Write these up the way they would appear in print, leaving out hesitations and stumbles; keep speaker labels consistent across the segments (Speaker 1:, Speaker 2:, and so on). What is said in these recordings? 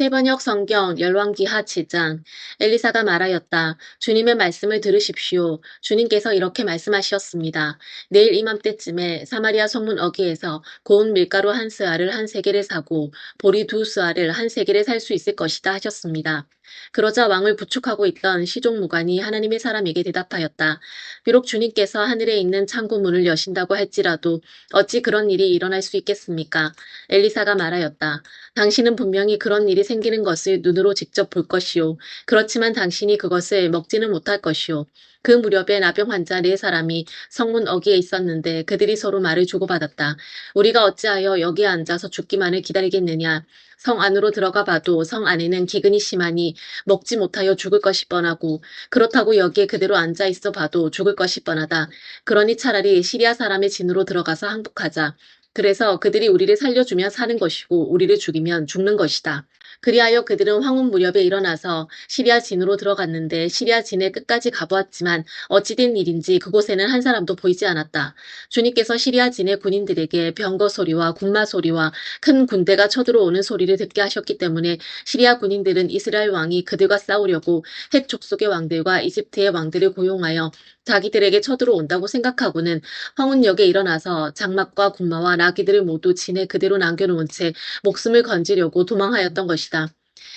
Speaker 1: 세번역 성경 열왕기하 7장. 엘리사가 말하였다. 주님의 말씀을 들으십시오. 주님께서 이렇게 말씀하셨습니다. 내일 이맘때쯤에 사마리아 성문 어귀에서 고운 밀가루 한 스아를 한 세겔에 사고 보리 두 스아를 한 세겔에 살 수 있을 것이다 하셨습니다. 그러자 왕을 부축하고 있던 시종무관이 하나님의 사람에게 대답하였다. 비록 주님께서 하늘에 있는 창고 문을 여신다고 할지라도 어찌 그런 일이 일어날 수 있겠습니까? 엘리사가 말하였다. 당신은 분명히 그런 일이 생기는 것을 눈으로 직접 볼 것이요. 그렇지만 당신이 그것을 먹지는 못할 것이요. 그 무렵에 나병 환자 네 사람이 성문 어귀에 있었는데 그들이 서로 말을 주고받았다. 우리가 어찌하여 여기에 앉아서 죽기만을 기다리겠느냐. 성 안으로 들어가 봐도 성 안에는 기근이 심하니 먹지 못하여 죽을 것이 뻔하고 그렇다고 여기에 그대로 앉아 있어 봐도 죽을 것이 뻔하다. 그러니 차라리 시리아 사람의 진으로 들어가서 항복하자. 그래서 그들이 우리를 살려주면 사는 것이고 우리를 죽이면 죽는 것이다. 그리하여 그들은 황혼 무렵에 일어나서 시리아 진으로 들어갔는데 시리아 진에 끝까지 가보았지만 어찌된 일인지 그곳에는 한 사람도 보이지 않았다. 주님께서 시리아 진의 군인들에게 병거 소리와 군마 소리와 큰 군대가 쳐들어오는 소리를 듣게 하셨기 때문에 시리아 군인들은 이스라엘 왕이 그들과 싸우려고 헷 족속의 왕들과 이집트의 왕들을 고용하여 자기들에게 쳐들어온다고 생각하고는 황혼역에 일어나서 장막과 군마와 나귀들을 모두 진에 그대로 남겨놓은 채 목숨을 건지려고 도망하였던 것이다.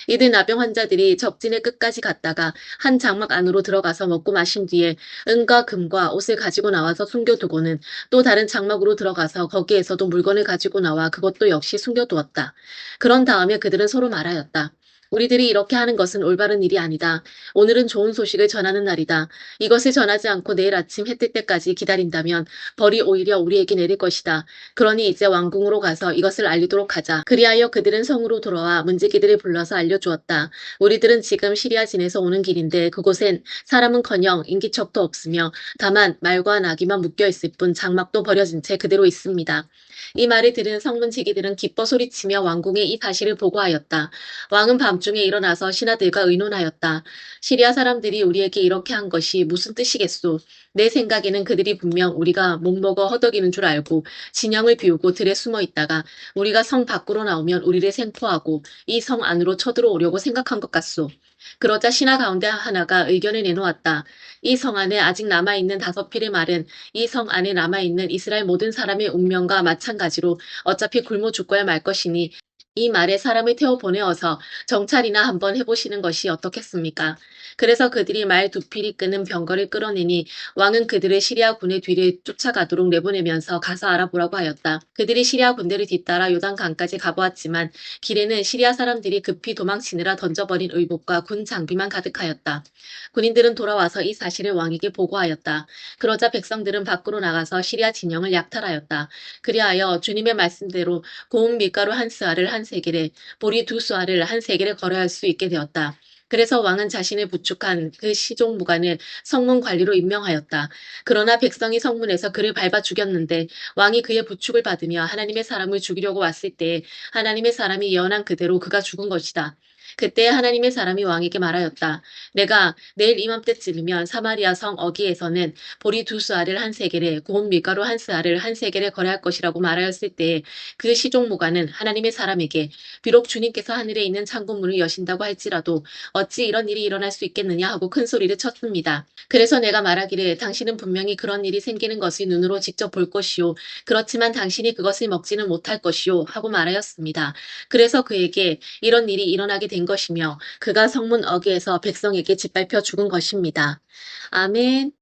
Speaker 1: 이들 나병 환자들이 적진의 끝까지 갔다가 한 장막 안으로 들어가서 먹고 마신 뒤에 은과 금과 옷을 가지고 나와서 숨겨두고는 또 다른 장막으로 들어가서 거기에서도 물건을 가지고 나와 그것도 역시 숨겨두었다. 그런 다음에 그들은 서로 말하였다. 우리들이 이렇게 하는 것은 올바른 일이 아니다. 오늘은 좋은 소식을 전하는 날이다. 이것을 전하지 않고 내일 아침 해 뜰 때까지 기다린다면 벌이 오히려 우리에게 내릴 것이다. 그러니 이제 왕궁으로 가서 이것을 알리도록 하자. 그리하여 그들은 성으로 돌아와 문지기들을 불러서 알려주었다. 우리들은 지금 시리아 진에서 오는 길인데 그곳엔 사람은커녕 인기척도 없으며 다만 말과 나귀만 묶여있을 뿐 장막도 버려진 채 그대로 있습니다. 이 말을 들은 성문지기들은 기뻐 소리치며 왕궁에 이 사실을 보고하였다. 왕은 밤중에 일어나서 신하들과 의논하였다. 시리아 사람들이 우리에게 이렇게 한 것이 무슨 뜻이겠소? 내 생각에는 그들이 분명 우리가 못먹어 허덕이는 줄 알고 진영을 비우고 들에 숨어 있다가 우리가 성 밖으로 나오면 우리를 생포하고 이 성 안으로 쳐들어오려고 생각한 것 같소. 그러자 신하 가운데 하나가 의견을 내놓았다. 이 성 안에 아직 남아있는 5필의 말은 이 성 안에 남아있는 이스라엘 모든 사람의 운명과 마찬가지로 어차피 굶어 죽고야 말 것이니 이 말에 사람을 태워 보내어서 정찰이나 한번 해보시는 것이 어떻겠습니까? 그래서 그들이 말 2필이 끄는 병거를 끌어내니 왕은 그들을 시리아 군의 뒤를 쫓아가도록 내보내면서 가서 알아보라고 하였다. 그들이 시리아 군대를 뒤따라 요단강까지 가보았지만 길에는 시리아 사람들이 급히 도망치느라 던져버린 의복과 군 장비만 가득하였다. 군인들은 돌아와서 이 사실을 왕에게 보고하였다. 그러자 백성들은 밖으로 나가서 시리아 진영을 약탈하였다. 그리하여 주님의 말씀대로 고운 밀가루 한 스아를 한 세겔에 보리 두 스아를 한 세겔에 거래할 수 있게 되었다. 그래서 왕은 자신을 부축한 그 시종 무관을 성문 관리로 임명하였다. 그러나 백성이 성문에서 그를 밟아 죽였는데 왕이 그의 부축을 받으며 하나님의 사람을 죽이려고 왔을 때에 하나님의 사람이 예언한 그대로 그가 죽은 것이다. 그때 하나님의 사람이 왕에게 말하였다. 내가 내일 이맘때쯤이면 사마리아 성 어귀에서는 보리 두 스아를 한 세겔에 고운 밀가루 한 스아를 한 세겔에 거래할 것이라고 말하였을 때에 그 시종무관은 하나님의 사람에게 비록 주님께서 하늘에 있는 창고문을 여신다고 할지라도 어찌 이런 일이 일어날 수 있겠느냐 하고 큰 소리를 쳤습니다. 그래서 내가 말하기를 당신은 분명히 그런 일이 생기는 것을 눈으로 직접 볼 것이요. 그렇지만 당신이 그것을 먹지는 못할 것이요. 하고 말하였습니다. 그래서 그에게 이런 일이 일어나게 된 것이며 그가 성문 어귀에서 백성에게 짓밟혀 죽은 것입니다. 아멘.